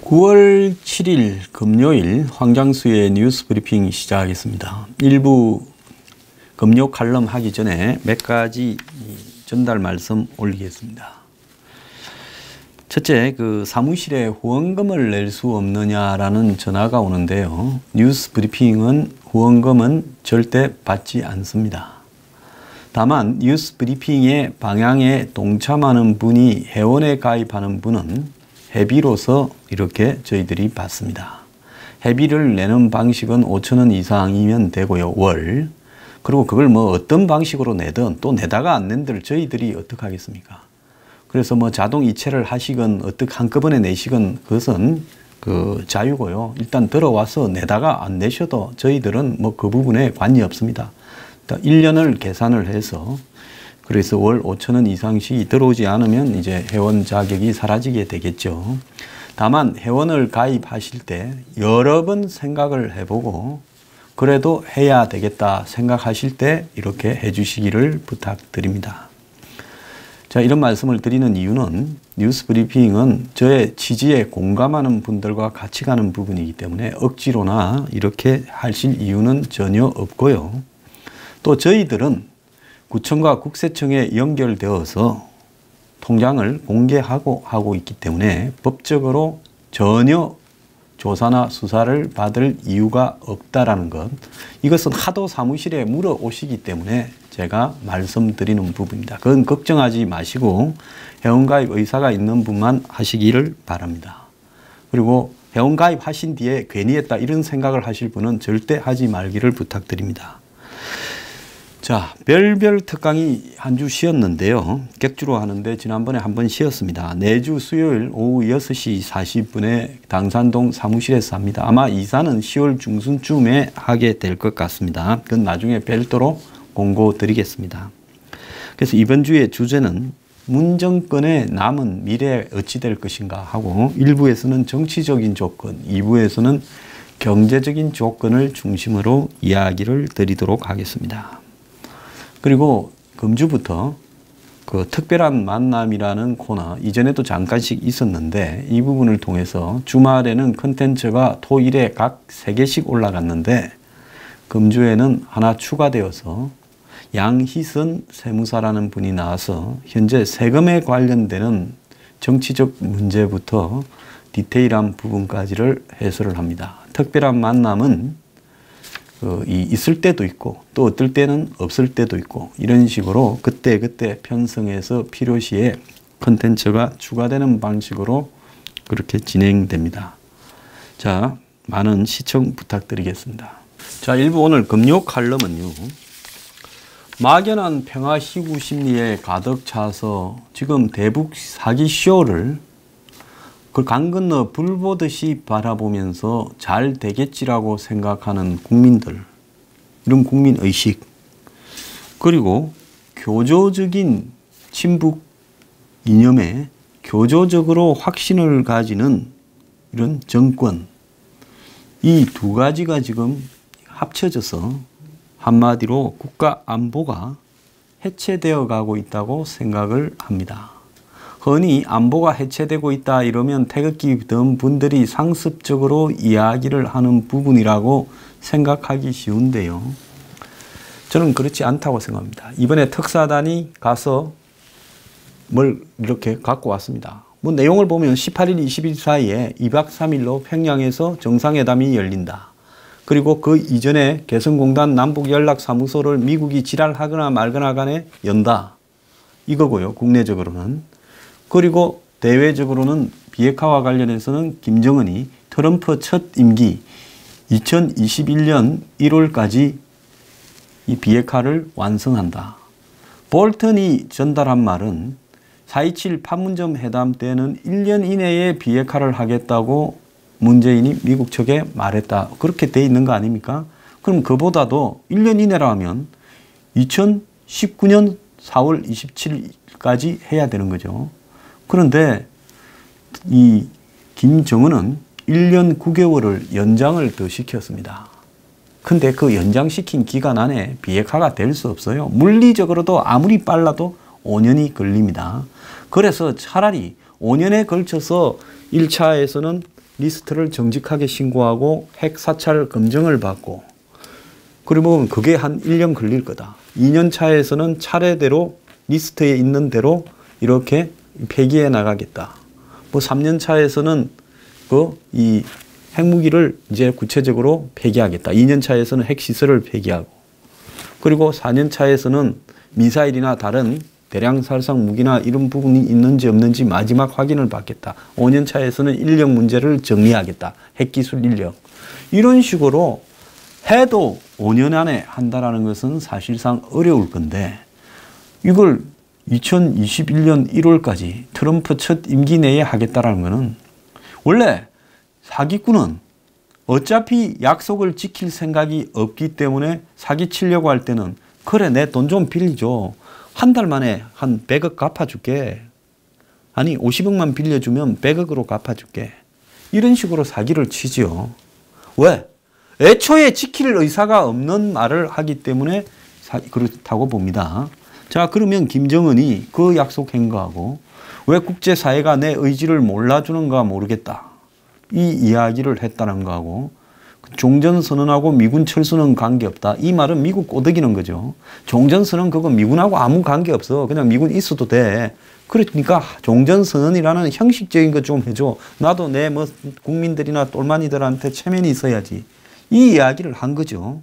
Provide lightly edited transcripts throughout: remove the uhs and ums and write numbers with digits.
9월 7일 금요일 황장수의 뉴스 브리핑 시작하겠습니다. 일부 금요 칼럼 하기 전에 몇 가지 전달 말씀 올리겠습니다. 첫째, 사무실에 후원금을 낼 수 없느냐라는 전화가 오는데요. 뉴스 브리핑은 후원금은 절대 받지 않습니다. 다만 뉴스 브리핑의 방향에 동참하는 분이 회원에 가입하는 분은 회비로서 이렇게 저희들이 받습니다. 회비를 내는 방식은 5,000원 이상이면 되고요. 월. 그리고 그걸 어떤 방식으로 내든 또 내다가 안 낸들 저희들이 어떻게 하겠습니까? 그래서 자동 이체를 하시건 어떻게 한꺼번에 내시건 그것은 자유고요. 일단 들어와서 내다가 안 내셔도 저희들은 그 부분에 관이 없습니다. 1년을 계산을 해서 그래서 월 5,000원 이상씩 들어오지 않으면 이제 회원 자격이 사라지게 되겠죠. 다만 회원을 가입하실 때 여러 번 생각을 해보고 그래도 해야 되겠다 생각하실 때 이렇게 해주시기를 부탁드립니다. 자, 이런 말씀을 드리는 이유는 뉴스 브리핑은 저의 취지에 공감하는 분들과 같이 가는 부분이기 때문에 억지로나 이렇게 하실 이유는 전혀 없고요. 또 저희들은 구청과 국세청에 연결되어서 통장을 공개하고 하고 있기 때문에 법적으로 전혀 조사나 수사를 받을 이유가 없다라는 것. 이것은 하도 사무실에 물어오시기 때문에 제가 말씀드리는 부분입니다. 그건 걱정하지 마시고 회원가입 의사가 있는 분만 하시기를 바랍니다. 그리고 회원가입 하신 뒤에 괜히 했다 이런 생각을 하실 분은 절대 하지 말기를 부탁드립니다. 자, 별별 특강이 한 주 쉬었는데요. 객주로 하는데 지난번에 한 번 쉬었습니다. 내주 수요일 오후 6시 40분에 당산동 사무실에서 합니다. 아마 이사는 10월 중순쯤에 하게 될 것 같습니다. 그건 나중에 별도로 공고 드리겠습니다. 그래서 이번 주의 주제는 문정권의 남은 미래 어찌 될 것인가 하고 1부에서는 정치적인 조건, 2부에서는 경제적인 조건을 중심으로 이야기를 드리도록 하겠습니다. 그리고 금주부터 특별한 만남이라는 코너 이전에도 잠깐씩 있었는데 이 부분을 통해서 주말에는 컨텐츠가 토일에 각 3개씩 올라갔는데 금주에는 하나 추가되어서 양희선 세무사라는 분이 나와서 현재 세금에 관련되는 정치적 문제부터 디테일한 부분까지를 해설을 합니다. 특별한 만남은 있을 때도 있고 또 어떨 때는 없을 때도 있고 이런 식으로 그때그때 편성해서 필요시에 컨텐츠가 추가되는 방식으로 그렇게 진행됩니다. 자, 많은 시청 부탁드리겠습니다. 자, 일부 오늘 금요 칼럼은요. 막연한 평화 시구 심리에 가득 차서 지금 대북 사기 쇼를 강 건너 불 보듯이 바라보면서 잘 되겠지라고 생각하는 국민들, 이런 국민의식, 그리고 교조적인 친북 이념에 교조적으로 확신을 가지는 이런 정권, 이 두 가지가 지금 합쳐져서 한마디로 국가 안보가 해체되어 가고 있다고 생각을 합니다. 흔히 안보가 해체되고 있다 이러면 태극기 든 분들이 상습적으로 이야기를 하는 부분이라고 생각하기 쉬운데요. 저는 그렇지 않다고 생각합니다. 이번에 특사단이 가서 뭘 이렇게 갖고 왔습니다. 내용을 보면 18일, 20일 사이에 2박 3일로 평양에서 정상회담이 열린다. 그리고 그 이전에 개성공단 남북연락사무소를 미국이 지랄하거나 말거나 간에 연다. 이거고요. 국내적으로는. 그리고 대외적으로는 비핵화와 관련해서는 김정은이 트럼프 첫 임기 2021년 1월까지 이 비핵화를 완성한다. 볼턴이 전달한 말은 4.27 판문점 회담 때는 1년 이내에 비핵화를 하겠다고 문재인이 미국 측에 말했다. 그렇게 돼 있는 거 아닙니까? 그럼 그보다도 1년 이내라면 2019년 4월 27일까지 해야 되는 거죠. 그런데 이 김정은은 1년 9개월을 연장을 더 시켰습니다. 근데 그 연장시킨 기간 안에 비핵화가 될 수 없어요. 물리적으로도 아무리 빨라도 5년이 걸립니다. 그래서 차라리 5년에 걸쳐서 1차에서는 리스트를 정직하게 신고하고 핵 사찰 검증을 받고 그러면 그게 한 1년 걸릴 거다. 2년 차에서는 차례대로 리스트에 있는 대로 이렇게 폐기해 나가겠다. 뭐 3년 차에서는 이 핵무기를 이제 구체적으로 폐기하겠다. 2년 차에서는 핵시설을 폐기하고 그리고 4년 차에서는 미사일이나 다른 대량 살상 무기나 이런 부분이 있는지 없는지 마지막 확인을 받겠다. 5년 차에서는 인력 문제를 정리하겠다. 핵기술 인력. 이런 식으로 해도 5년 안에 한다라는 것은 사실상 어려울 건데 이걸 2021년 1월까지 트럼프 첫 임기 내에 하겠다라는 것은 원래 사기꾼은 어차피 약속을 지킬 생각이 없기 때문에 사기치려고 할 때는 그래 내 돈 좀 빌려줘. 한 달 만에 한 100억 갚아줄게. 아니 50억만 빌려주면 100억으로 갚아줄게. 이런 식으로 사기를 치지요. 왜? 애초에 지킬 의사가 없는 말을 하기 때문에 그렇다고 봅니다. 자, 그러면 김정은이 그 약속 행거하고 왜 국제사회가 내 의지를 몰라주는가 모르겠다. 이 이야기를 했다는 거하고 종전선언하고 미군 철수는 관계없다. 이 말은 미국 꼬드기는 거죠. 종전선언 그거 미군하고 아무 관계없어. 그냥 미군 있어도 돼. 그러니까 종전선언이라는 형식적인 거 좀 해줘. 나도 내 뭐 국민들이나 똘마니들한테 체면이 있어야지. 이 이야기를 한 거죠.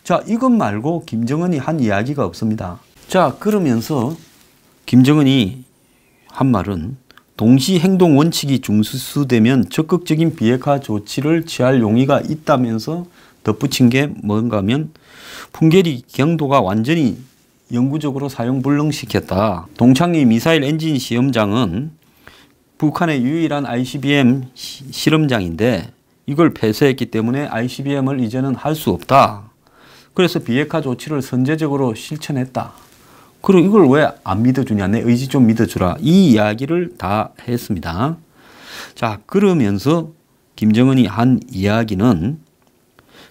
자, 이것 말고 김정은이 한 이야기가 없습니다. 자, 그러면서 김정은이 한 말은 동시 행동 원칙이 중수되면 적극적인 비핵화 조치를 취할 용의가 있다면서 덧붙인 게 뭔가 하면 풍계리 경도가 완전히 영구적으로 사용 불능시켰다. 동창리 미사일 엔진 시험장은 북한의 유일한 ICBM 실험장인데 이걸 폐쇄했기 때문에 ICBM을 이제는 할 수 없다. 그래서 비핵화 조치를 선제적으로 실천했다. 그리고 이걸 왜 안 믿어주냐. 내 의지 좀 믿어주라. 이 이야기를 다 했습니다. 자, 그러면서 김정은이 한 이야기는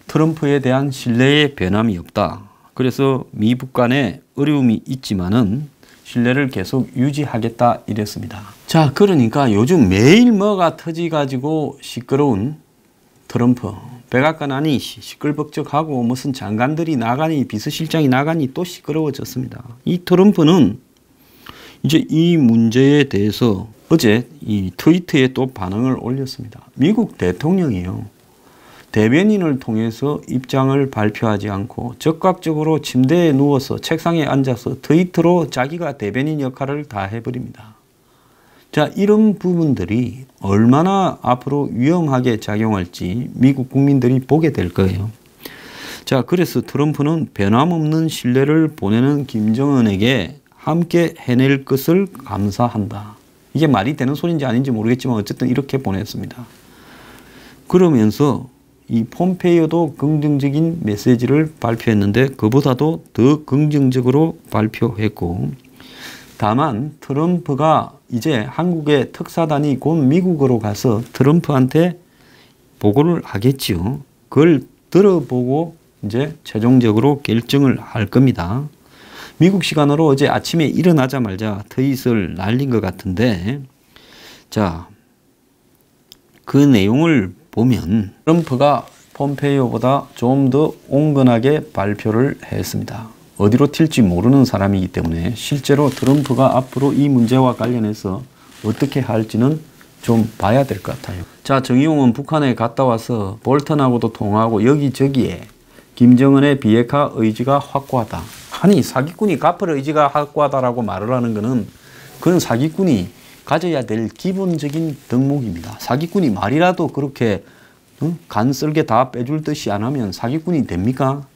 트럼프에 대한 신뢰의 변함이 없다. 그래서 미북 간에 어려움이 있지만은 신뢰를 계속 유지하겠다 이랬습니다. 자, 그러니까 요즘 매일 뭐가 터지가지고 시끄러운 트럼프. 백악관 안이 시끌벅적하고 무슨 장관들이 나가니 비서실장이 나가니 또 시끄러워졌습니다. 이 트럼프는 이제 이 문제에 대해서 어제 이 트위터에 또 반응을 올렸습니다. 미국 대통령이요. 대변인을 통해서 입장을 발표하지 않고 적극적으로 침대에 누워서 책상에 앉아서 트위터로 자기가 대변인 역할을 다 해버립니다. 자, 이런 부분들이 얼마나 앞으로 위험하게 작용할지 미국 국민들이 보게 될 거예요. 자, 그래서 트럼프는 변함없는 신뢰를 보내는 김정은에게 함께 해낼 것을 감사한다. 이게 말이 되는 소리인지 아닌지 모르겠지만 어쨌든 이렇게 보냈습니다. 그러면서 이 폼페이오도 긍정적인 메시지를 발표했는데 그보다도 더 긍정적으로 발표했고 다만 트럼프가 이제 한국의 특사단이 곧 미국으로 가서 트럼프한테 보고를 하겠지요. 그걸 들어보고 이제 최종적으로 결정을 할 겁니다. 미국 시간으로 어제 아침에 일어나자마자 트윗을 날린 것 같은데 자, 그 내용을 보면 트럼프가 폼페이오보다 좀 더 온건하게 발표를 했습니다. 어디로 튈지 모르는 사람이기 때문에 실제로 트럼프가 앞으로 이 문제와 관련해서 어떻게 할지는 좀 봐야 될 것 같아요. 자, 정의용은 북한에 갔다 와서 볼턴하고도 통화하고 여기저기에 김정은의 비핵화 의지가 확고하다. 아니, 사기꾼이 갚을 의지가 확고하다라고 말을 하는 것은 그건 사기꾼이 가져야 될 기본적인 덕목입니다. 사기꾼이 말이라도 그렇게 간 쓸게 다 빼줄 듯이 안 하면 사기꾼이 됩니까?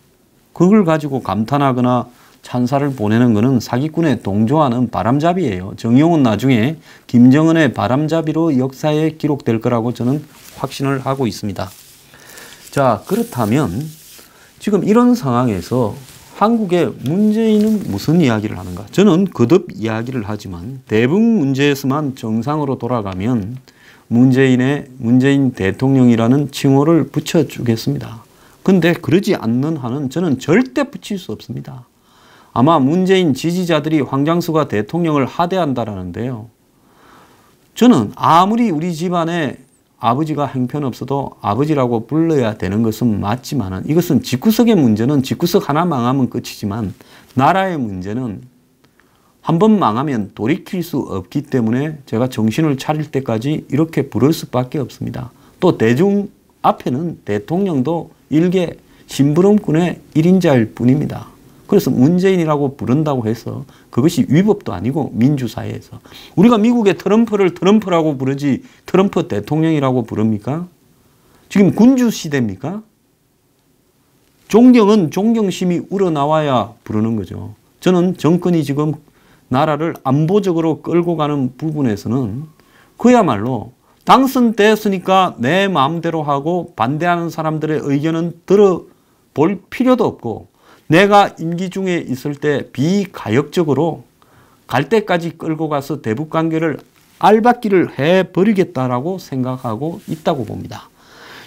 그걸 가지고 감탄하거나 찬사를 보내는 것은 사기꾼에 동조하는 바람잡이에요. 정의용은 나중에 김정은의 바람잡이로 역사에 기록될 거라고 저는 확신을 하고 있습니다. 자, 그렇다면 지금 이런 상황에서 한국의 문재인은 무슨 이야기를 하는가? 저는 거듭 이야기를 하지만 대북 문제에서만 정상으로 돌아가면 문재인 대통령이라는 칭호를 붙여주겠습니다. 근데 그러지 않는 한은 저는 절대 붙일 수 없습니다. 아마 문재인 지지자들이 황장수가 대통령을 하대한다라는데요. 저는 아무리 우리 집안에 아버지가 형편없어도 아버지라고 불러야 되는 것은 맞지만 이것은 집구석의 문제는 집구석 하나 망하면 끝이지만 나라의 문제는 한 번 망하면 돌이킬 수 없기 때문에 제가 정신을 차릴 때까지 이렇게 부를 수밖에 없습니다. 또 대중 앞에는 대통령도 일개 심부름꾼의 1인자일 뿐입니다. 그래서 문재인이라고 부른다고 해서 그것이 위법도 아니고 민주사회에서. 우리가 미국의 트럼프를 트럼프라고 부르지 트럼프 대통령이라고 부릅니까? 지금 군주시대입니까? 존경은 존경심이 우러나와야 부르는 거죠. 저는 정권이 지금 나라를 안보적으로 끌고 가는 부분에서는 그야말로 당선됐으니까 내 마음대로 하고 반대하는 사람들의 의견은 들어볼 필요도 없고 내가 임기 중에 있을 때 비가역적으로 갈 때까지 끌고 가서 대북관계를 알박기를 해버리겠다라고 생각하고 있다고 봅니다.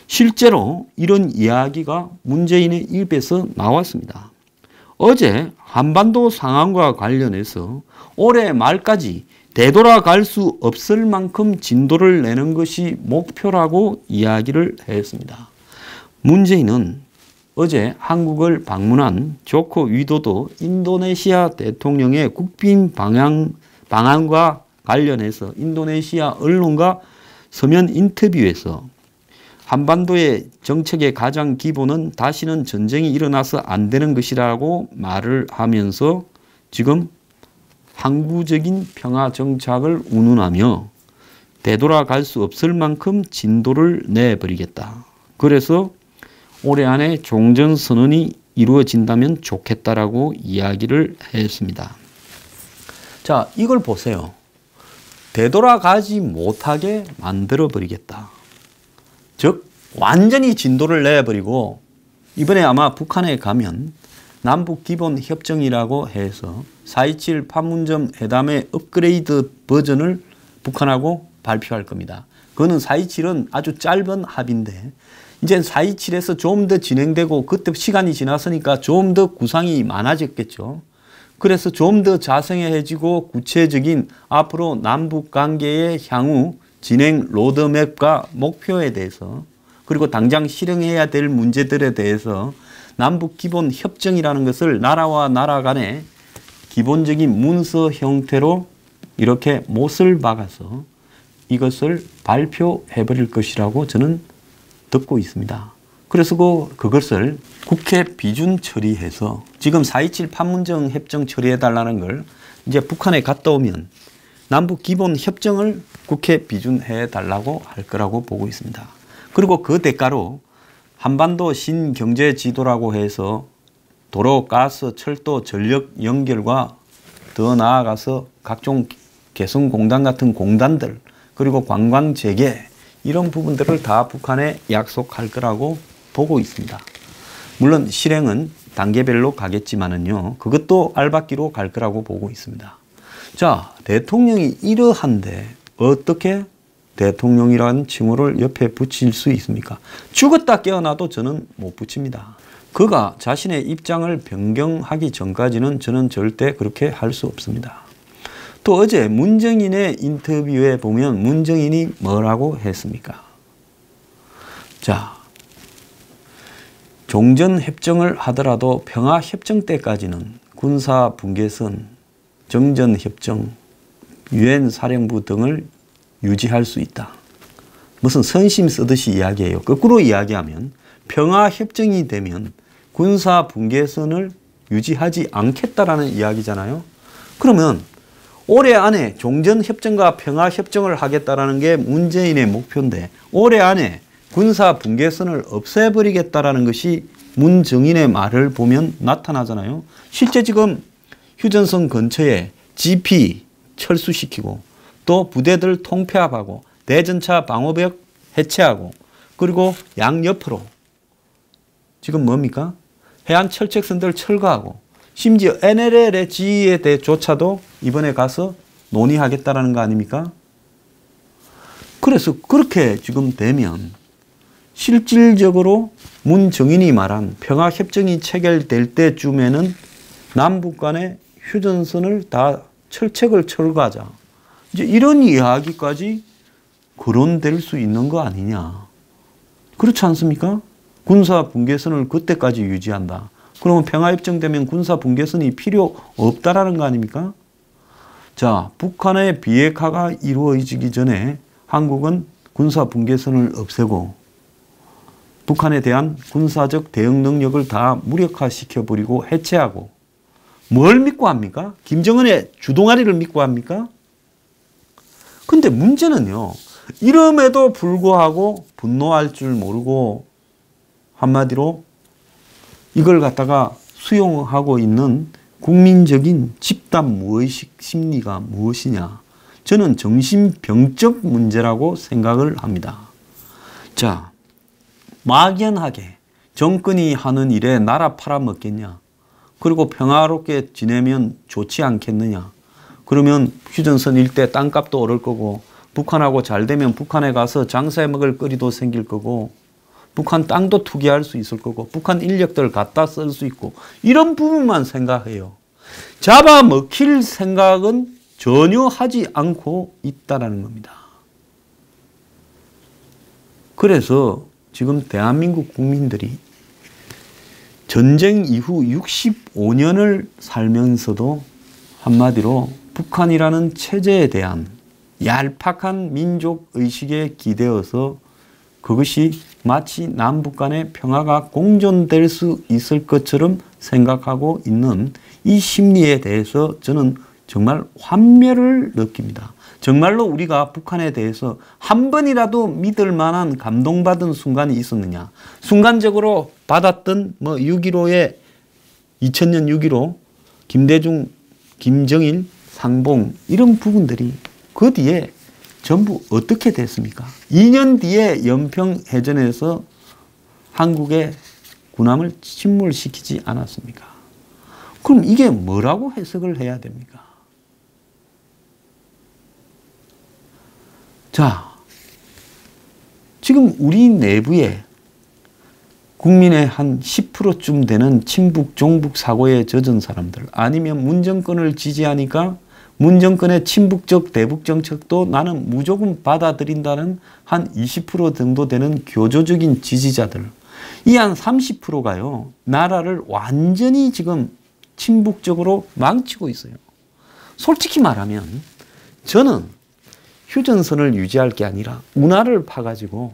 실제로 이런 이야기가 문재인의 입에서 나왔습니다. 어제 한반도 상황과 관련해서 올해 말까지 되돌아갈 수 없을 만큼 진도를 내는 것이 목표라고 이야기를 했습니다. 문재인은 어제 한국을 방문한 조코 위도도 인도네시아 대통령의 국빈 방한과 관련해서 인도네시아 언론과 서면 인터뷰에서 한반도의 정책의 가장 기본은 다시는 전쟁이 일어나서 안 되는 것이라고 말을 하면서 지금 항구적인 평화 정착을 운운하며 되돌아갈 수 없을 만큼 진도를 내버리겠다. 그래서 올해 안에 종전선언이 이루어진다면 좋겠다라고 이야기를 했습니다. 자, 이걸 보세요. 되돌아가지 못하게 만들어버리겠다. 즉 완전히 진도를 내버리고 이번에 아마 북한에 가면 남북기본협정이라고 해서 4.27 판문점 회담의 업그레이드 버전을 북한하고 발표할 겁니다. 그거는 4.27은 아주 짧은 합의인데 이제 4.27에서 좀 더 진행되고 그때 시간이 지났으니까 좀 더 구상이 많아졌겠죠. 그래서 좀 더 자세해지고 구체적인 앞으로 남북관계의 향후 진행 로드맵과 목표에 대해서 그리고 당장 실행해야 될 문제들에 대해서 남북기본협정이라는 것을 나라와 나라 간의 기본적인 문서 형태로 이렇게 못을 박아서 이것을 발표해버릴 것이라고 저는 듣고 있습니다. 그래서 그것을 국회 비준 처리해서 지금 4.27 판문점 협정 처리해달라는 걸 이제 북한에 갔다 오면 남북기본협정을 국회 비준해달라고 할 거라고 보고 있습니다. 그리고 그 대가로 한반도 신경제지도라고 해서 도로, 가스, 철도, 전력 연결과 더 나아가서 각종 개성공단 같은 공단들 그리고 관광재개 이런 부분들을 다 북한에 약속할 거라고 보고 있습니다. 물론 실행은 단계별로 가겠지만은요, 그것도 알박기로 갈 거라고 보고 있습니다. 자, 대통령이 이러한데 어떻게 대통령이라는 칭호를 옆에 붙일 수 있습니까? 죽었다 깨어나도 저는 못 붙입니다. 그가 자신의 입장을 변경하기 전까지는 저는 절대 그렇게 할 수 없습니다. 또 어제 문정인의 인터뷰에 보면 문정인이 뭐라고 했습니까? 자, 종전협정을 하더라도 평화협정 때까지는 군사분계선, 정전협정, 유엔 사령부 등을 유지할 수 있다. 무슨 선심 쓰듯이 이야기해요. 거꾸로 이야기하면 평화협정이 되면 군사분계선을 유지하지 않겠다라는 이야기잖아요. 그러면 올해 안에 종전협정과 평화협정을 하겠다라는 게 문재인의 목표인데 올해 안에 군사분계선을 없애버리겠다라는 것이 문정인의 말을 보면 나타나잖아요. 실제 지금 휴전선 근처에 GP 철수시키고 또 부대들 통폐합하고 대전차 방어벽 해체하고 그리고 양옆으로 지금 뭡니까? 해안 철책선들 철거하고 심지어 NLL의 지휘에 대해조차도 이번에 가서 논의하겠다라는 거 아닙니까? 그래서 그렇게 지금 되면 실질적으로 문정인이 말한 평화협정이 체결될 때쯤에는 남북 간의 휴전선을 다 철책을 철거하자. 이제 이런 이야기까지 거론될 수 있는 거 아니냐. 그렇지 않습니까? 군사 분계선을 그때까지 유지한다. 그러면 평화협정 되면 군사 분계선이 필요 없다라는 거 아닙니까? 자, 북한의 비핵화가 이루어지기 전에 한국은 군사 분계선을 없애고 북한에 대한 군사적 대응 능력을 다 무력화시켜버리고 해체하고 뭘 믿고 합니까? 김정은의 주동아리를 믿고 합니까? 근데 문제는요. 이름에도 불구하고 분노할 줄 모르고 한마디로 이걸 갖다가 수용하고 있는 국민적인 집단 무의식 심리가 무엇이냐. 저는 정신병적 문제라고 생각을 합니다. 자, 막연하게 정권이 하는 일에 나라 팔아먹겠냐. 그리고 평화롭게 지내면 좋지 않겠느냐. 그러면 휴전선 일대 땅값도 오를 거고 북한하고 잘 되면 북한에 가서 장사해 먹을 거리도 생길 거고 북한 땅도 투기할 수 있을 거고 북한 인력들 갖다 쓸 수 있고 이런 부분만 생각해요. 잡아먹힐 생각은 전혀 하지 않고 있다는 겁니다. 그래서 지금 대한민국 국민들이 전쟁 이후 65년을 살면서도 한마디로 북한이라는 체제에 대한 얄팍한 민족의식에 기대어서 그것이 마치 남북 간의 평화가 공존될 수 있을 것처럼 생각하고 있는 이 심리에 대해서 저는 정말 환멸을 느낍니다. 정말로 우리가 북한에 대해서 한 번이라도 믿을 만한 감동받은 순간이 있었느냐. 순간적으로 받았던 6.15의 2000년 6.15 김대중, 김정일, 상봉 이런 부분들이 그 뒤에 전부 어떻게 됐습니까? 2년 뒤에 연평해전에서 한국의 군함을 침몰시키지 않았습니까? 그럼 이게 뭐라고 해석을 해야 됩니까? 자, 지금 우리 내부에 국민의 한 10%쯤 되는 친북, 종북 사고에 젖은 사람들 아니면 문정권을 지지하니까 문정권의 친북적 대북 정책도 나는 무조건 받아들인다는 한 20% 정도 되는 교조적인 지지자들 이 한 30%가요. 나라를 완전히 지금 친북적으로 망치고 있어요. 솔직히 말하면 저는 휴전선을 유지할 게 아니라 운하를 파가지고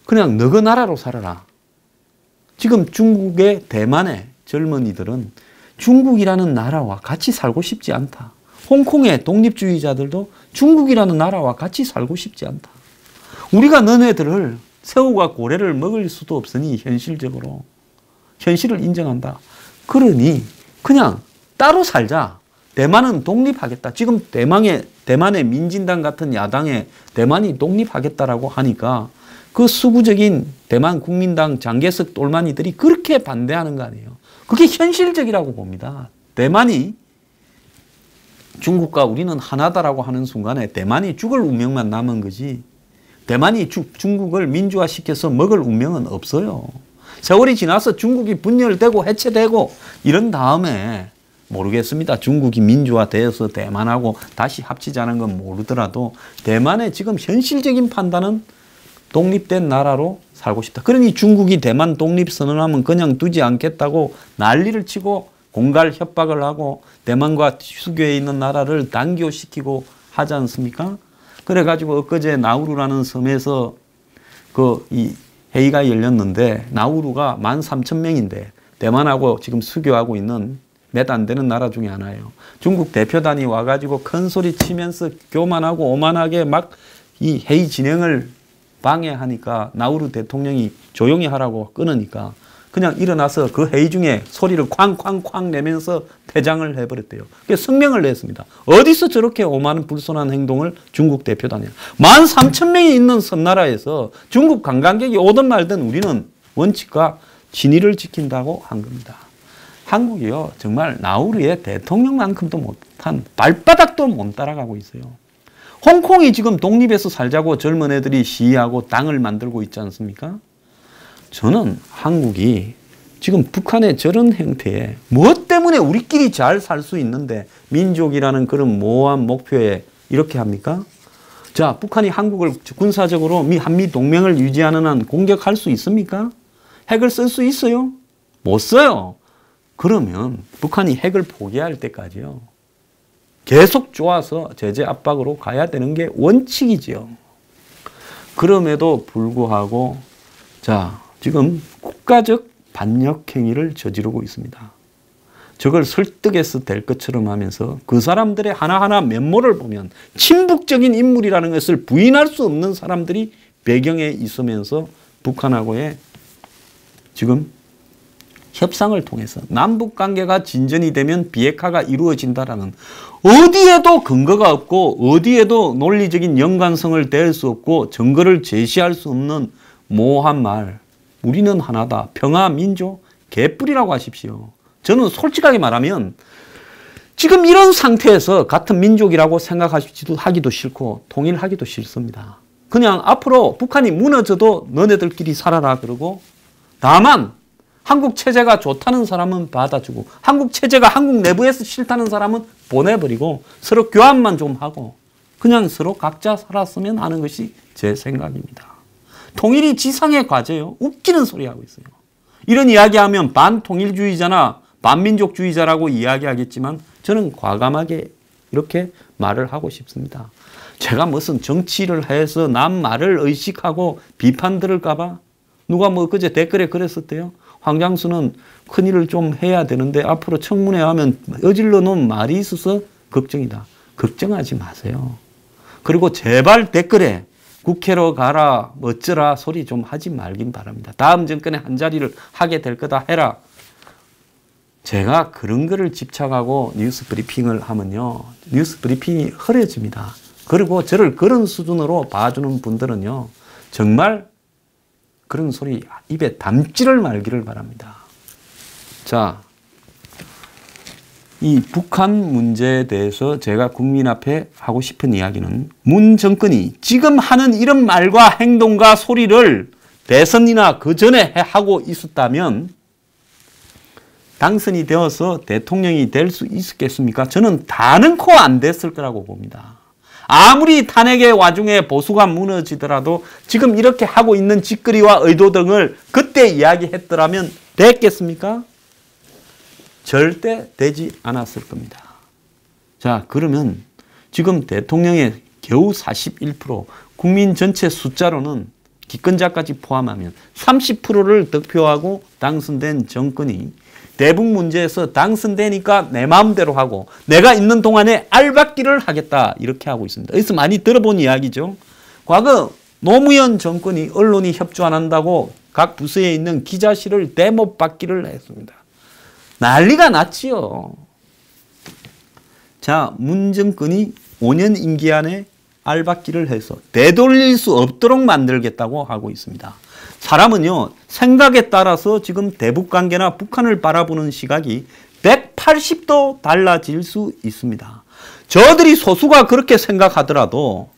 그냥 너그 나라로 살아라. 지금 중국의 대만의 젊은이들은 중국이라는 나라와 같이 살고 싶지 않다. 홍콩의 독립주의자들도 중국이라는 나라와 같이 살고 싶지 않다. 우리가 너네들을 새우가 고래를 먹을 수도 없으니 현실적으로 현실을 인정한다. 그러니 그냥 따로 살자. 대만은 독립하겠다. 지금 대만의 민진당 같은 야당에 대만이 독립하겠다라고 하니까 그 수구적인 대만 국민당 장개석 똘마니들이 그렇게 반대하는 거 아니에요. 그게 현실적이라고 봅니다. 대만이 중국과 우리는 하나다라고 하는 순간에 대만이 죽을 운명만 남은 거지 대만이 중국을 민주화시켜서 먹을 운명은 없어요. 세월이 지나서 중국이 분열되고 해체되고 이런 다음에 모르겠습니다. 중국이 민주화되어서 대만하고 다시 합치자는 건 모르더라도 대만의 지금 현실적인 판단은 독립된 나라로 살고 싶다. 그러니 중국이 대만 독립 선언하면 그냥 두지 않겠다고 난리를 치고 공갈 협박을 하고 대만과 수교에 있는 나라를 단교시키고 하지 않습니까? 그래가지고 엊그제 나우루라는 섬에서 이 회의가 열렸는데 나우루가 13,000명인데 대만하고 지금 수교하고 있는 몇 안 되는 나라 중에 하나예요. 중국 대표단이 와가지고 큰 소리 치면서 교만하고 오만하게 막 이 회의 진행을 방해하니까 나우루 대통령이 조용히 하라고 끊으니까 그냥 일어나서 그 회의 중에 소리를 쾅쾅쾅 내면서 퇴장을 해버렸대요. 그래서 성명을 냈습니다. 어디서 저렇게 오만 불손한 행동을 중국 대표단이야. 13,000명이 있는 섬나라에서 중국 관광객이 오든 말든 우리는 원칙과 진의를 지킨다고 한 겁니다. 한국이요 정말 나우루의 대통령만큼도 못한 발바닥도 못 따라가고 있어요. 홍콩이 지금 독립해서 살자고 젊은 애들이 시위하고 땅을 만들고 있지 않습니까? 저는 한국이 지금 북한의 저런 행태에 무엇 때문에 우리끼리 잘 살 수 있는데 민족이라는 그런 모호한 목표에 이렇게 합니까? 자, 북한이 한국을 군사적으로 한미 동맹을 유지하는 한 공격할 수 있습니까? 핵을 쓸 수 있어요? 못 써요. 그러면 북한이 핵을 포기할 때까지요. 계속 쪼아서 제재 압박으로 가야 되는 게 원칙이지요. 그럼에도 불구하고 자, 지금 국가적 반역 행위를 저지르고 있습니다. 저걸 설득해서 될 것처럼 하면서 그 사람들의 하나하나 면모를 보면 친북적인 인물이라는 것을 부인할 수 없는 사람들이 배경에 있으면서 북한하고의 지금 협상을 통해서 남북관계가 진전이 되면 비핵화가 이루어진다라는 어디에도 근거가 없고 어디에도 논리적인 연관성을 댈 수 없고 증거를 제시할 수 없는 모호한 말. 우리는 하나다. 평화, 민족, 개뿔이라고 하십시오. 저는 솔직하게 말하면 지금 이런 상태에서 같은 민족이라고 생각하기도 싫고 통일하기도 싫습니다. 그냥 앞으로 북한이 무너져도 너네들끼리 살아라 그러고 다만 한국 체제가 좋다는 사람은 받아주고 한국 체제가 한국 내부에서 싫다는 사람은 보내버리고 서로 교환만 좀 하고 그냥 서로 각자 살았으면 하는 것이 제 생각입니다. 통일이 지상의 과제요. 웃기는 소리 하고 있어요. 이런 이야기하면 반통일주의자나 반민족주의자라고 이야기하겠지만 저는 과감하게 이렇게 말을 하고 싶습니다. 제가 무슨 정치를 해서 남 말을 의식하고 비판 들을까 봐 누가 뭐 그제 댓글에 그랬었대요. 황장수는 큰일을 좀 해야 되는데 앞으로 청문회 하면 어질러 놓은 말이 있어서 걱정이다. 걱정하지 마세요. 그리고 제발 댓글에 국회로 가라 어쩌라 소리 좀 하지 말긴 바랍니다. 다음 정권에 한 자리를 하게 될 거다 해라. 제가 그런 거를 집착하고 뉴스 브리핑을 하면요. 뉴스 브리핑이 흐려집니다. 그리고 저를 그런 수준으로 봐주는 분들은요. 정말 그런 소리 입에 담지를 말기를 바랍니다. 자, 이 북한 문제에 대해서 제가 국민 앞에 하고 싶은 이야기는 문 정권이 지금 하는 이런 말과 행동과 소리를 대선이나 그 전에 하고 있었다면 당선이 되어서 대통령이 될 수 있었겠습니까? 저는 다는코 안 됐을 거라고 봅니다. 아무리 탄핵의 와중에 보수가 무너지더라도 지금 이렇게 하고 있는 짓거리와 의도 등을 그때 이야기했더라면 됐겠습니까? 절대 되지 않았을 겁니다. 자, 그러면 지금 대통령의 겨우 41%, 국민 전체 숫자로는 기권자까지 포함하면 30%를 득표하고 당선된 정권이 대북 문제에서 당선되니까 내 마음대로 하고 내가 있는 동안에 알박기를 하겠다 이렇게 하고 있습니다. 여기서 많이 들어본 이야기죠. 과거 노무현 정권이 언론이 협조 안 한다고 각 부서에 있는 기자실을 대못 받기를 했습니다. 난리가 났지요. 자, 문 정권이 5년 임기 안에 알박기를 해서 되돌릴 수 없도록 만들겠다고 하고 있습니다. 사람은요, 생각에 따라서 지금 대북관계나 북한을 바라보는 시각이 180도 달라질 수 있습니다. 저들이 소수가 그렇게 생각하더라도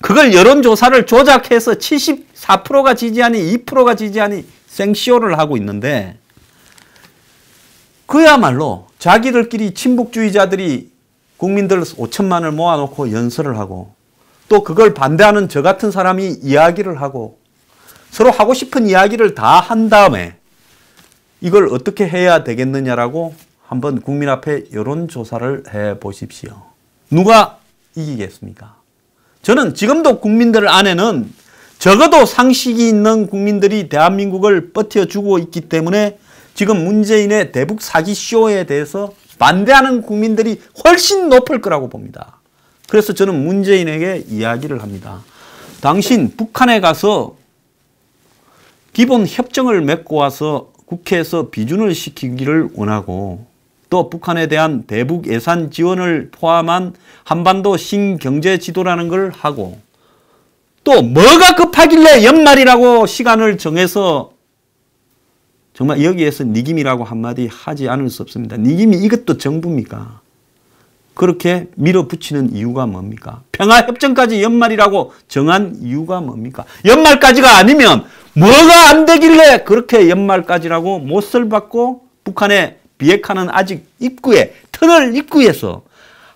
그걸 여론조사를 조작해서 74%가 지지하니 2%가 지지하니 생쇼를 하고 있는데 그야말로 자기들끼리 친북주의자들이 국민들 5천만을 모아놓고 연설을 하고 또 그걸 반대하는 저 같은 사람이 이야기를 하고 서로 하고 싶은 이야기를 다 한 다음에 이걸 어떻게 해야 되겠느냐라고 한번 국민 앞에 여론조사를 해보십시오. 누가 이기겠습니까? 저는 지금도 국민들 안에는 적어도 상식이 있는 국민들이 대한민국을 버텨주고 있기 때문에 지금 문재인의 대북 사기쇼에 대해서 반대하는 국민들이 훨씬 높을 거라고 봅니다. 그래서 저는 문재인에게 이야기를 합니다. 당신 북한에 가서 기본 협정을 맺고 와서 국회에서 비준을 시키기를 원하고 또 북한에 대한 대북 예산 지원을 포함한 한반도 신경제 지도라는 걸 하고 또 뭐가 급하길래 연말이라고 시간을 정해서 정말 여기에서 니김이라고 한마디 하지 않을 수 없습니다. 니김이 이것도 정부입니까? 그렇게 밀어붙이는 이유가 뭡니까? 평화협정까지 연말이라고 정한 이유가 뭡니까? 연말까지가 아니면 뭐가 안 되길래 그렇게 연말까지라고 못을 받고 북한의 비핵화는 아직 입구에 터널 입구에서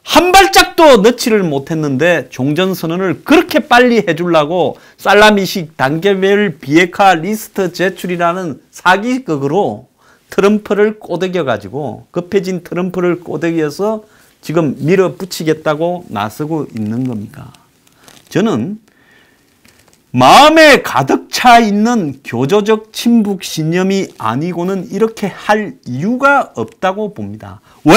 한 발짝도 넣지를 못했는데 종전선언을 그렇게 빨리 해주려고 살라미식 단계별 비핵화 리스트 제출이라는 사기극으로 트럼프를 꼬드겨가지고 급해진 트럼프를 꼬드겨서 지금 밀어붙이겠다고 나서고 있는 겁니다. 저는 마음에 가득 차 있는 교조적 친북 신념이 아니고는 이렇게 할 이유가 없다고 봅니다. 왜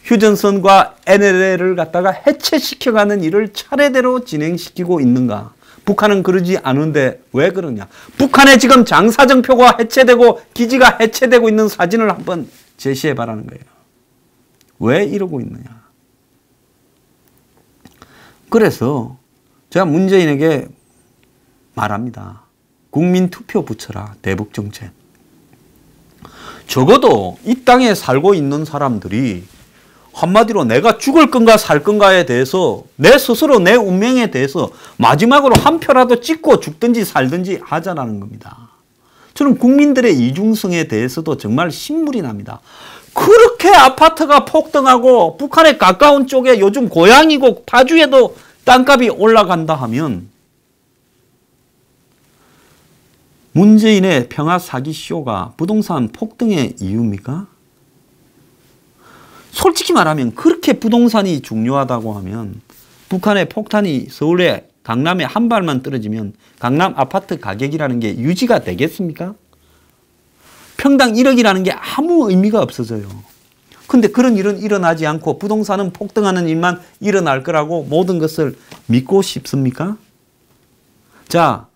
휴전선과 NLL을 갖다가 해체시켜가는 일을 차례대로 진행시키고 있는가? 북한은 그러지 않은데 왜 그러냐? 북한에 지금 장사정표가 해체되고 기지가 해체되고 있는 사진을 한번 제시해 봐라는 거예요. 왜 이러고 있느냐? 그래서 제가 문재인에게 말합니다. 국민투표 붙여라. 대북정책. 적어도 이 땅에 살고 있는 사람들이 한마디로 내가 죽을 건가 살 건가에 대해서 내 스스로 내 운명에 대해서 마지막으로 한 표라도 찍고 죽든지 살든지 하자라는 겁니다. 저는 국민들의 이중성에 대해서도 정말 신물이 납니다. 그렇게 아파트가 폭등하고 북한에 가까운 쪽에 요즘 고향이고 파주에도 땅값이 올라간다 하면 문재인의 평화 사기 쇼가 부동산 폭등의 이유입니까? 솔직히 말하면 그렇게 부동산이 중요하다고 하면 북한의 폭탄이 서울에 강남에 한 발만 떨어지면 강남 아파트 가격이라는 게 유지가 되겠습니까? 평당 1억이라는 게 아무 의미가 없어져요. 근데 그런 일은 일어나지 않고 부동산은 폭등하는 일만 일어날 거라고 모든 것을 믿고 싶습니까? 자,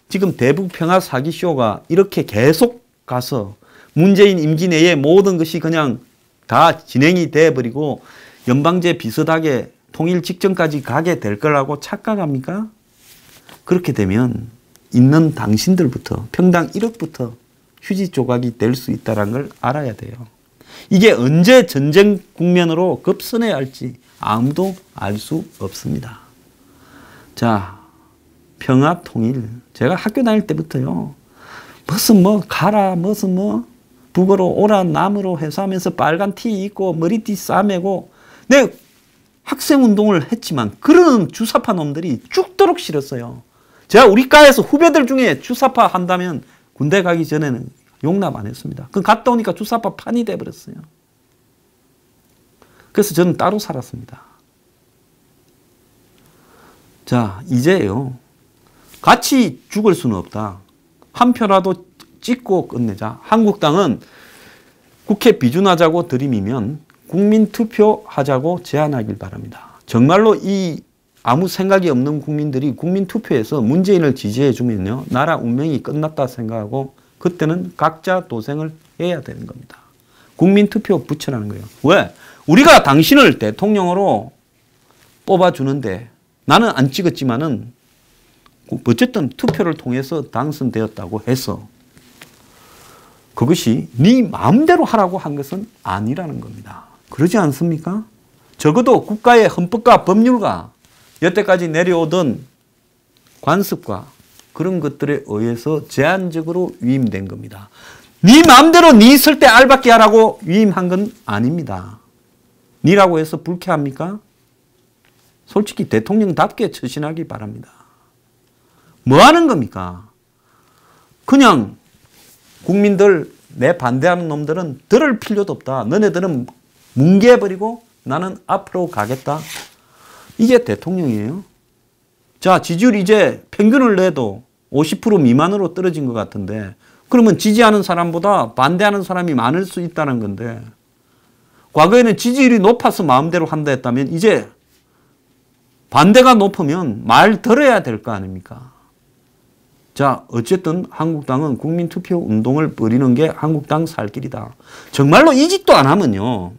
지금 대북 평화 사기 쇼가 이렇게 계속 가서 문재인 임기 내에 모든 것이 그냥 다 진행이 돼버리고 연방제 비슷하게 통일 직전까지 가게 될 거라고 착각합니까? 그렇게 되면 있는 당신들부터 평당 1억부터 휴지 조각이 될 수 있다는 걸 알아야 돼요. 이게 언제 전쟁 국면으로 급선해야 할지 아무도 알 수 없습니다. 자, 평화 통일. 제가 학교 다닐 때부터요. 무슨 뭐 가라 무슨 뭐 북으로 오라 남으로 해서 하면서 빨간 티 입고 머리띠 싸매고 내 학생운동을 했지만 그런 주사파 놈들이 죽도록 싫었어요. 제가 우리 과에서 후배들 중에 주사파 한다면 군대 가기 전에는 용납 안 했습니다. 그 갔다 오니까 주사파 판이 돼버렸어요. 그래서 저는 따로 살았습니다. 자, 이제요. 같이 죽을 수는 없다. 한 표라도 찍고 끝내자. 한국당은 국회 비준하자고 들이미면 국민투표 하자고 제안하길 바랍니다. 정말로 이 아무 생각이 없는 국민들이 국민투표에서 문재인을 지지해 주면요. 나라 운명이 끝났다 생각하고 그때는 각자 도생을 해야 되는 겁니다. 국민투표 붙여라는 거예요. 왜? 우리가 당신을 대통령으로 뽑아주는데 나는 안 찍었지만은 어쨌든 투표를 통해서 당선되었다고 해서 그것이 네 마음대로 하라고 한 것은 아니라는 겁니다. 그러지 않습니까? 적어도 국가의 헌법과 법률과 여태까지 내려오던 관습과 그런 것들에 의해서 제한적으로 위임된 겁니다. 네 마음대로 네 있을 때 알받게 하라고 위임한 건 아닙니다. 니라고 해서 불쾌합니까? 솔직히 대통령답게 처신하기 바랍니다. 뭐 하는 겁니까? 그냥 국민들 내 반대하는 놈들은 들을 필요도 없다. 너네들은 뭉개버리고 나는 앞으로 가겠다. 이게 대통령이에요. 자, 지지율이 이제 평균을 내도 50% 미만으로 떨어진 것 같은데 그러면 지지하는 사람보다 반대하는 사람이 많을 수 있다는 건데 과거에는 지지율이 높아서 마음대로 한다 했다면 이제 반대가 높으면 말 들어야 될 거 아닙니까? 자, 어쨌든 한국당은 국민투표 운동을 벌이는 게 한국당 살 길이다. 정말로 이 짓도 안 하면요.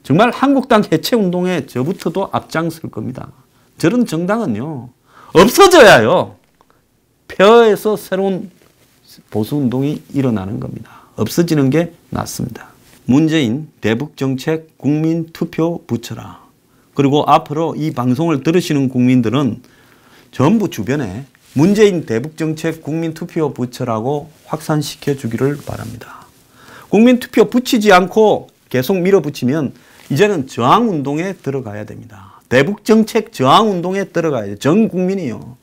정말 한국당 해체 운동에 저부터도 앞장설 겁니다. 저런 정당은요. 없어져야요. 폐허에서 새로운 보수운동이 일어나는 겁니다. 없어지는 게 낫습니다. 문재인 대북정책 국민투표 붙여라. 그리고 앞으로 이 방송을 들으시는 국민들은 전부 주변에 문재인 대북정책 국민투표 붙여라고 확산시켜 주기를 바랍니다. 국민투표 붙이지 않고 계속 밀어붙이면 이제는 저항운동에 들어가야 됩니다. 대북정책 저항운동에 들어가야 돼요. 전 국민이요.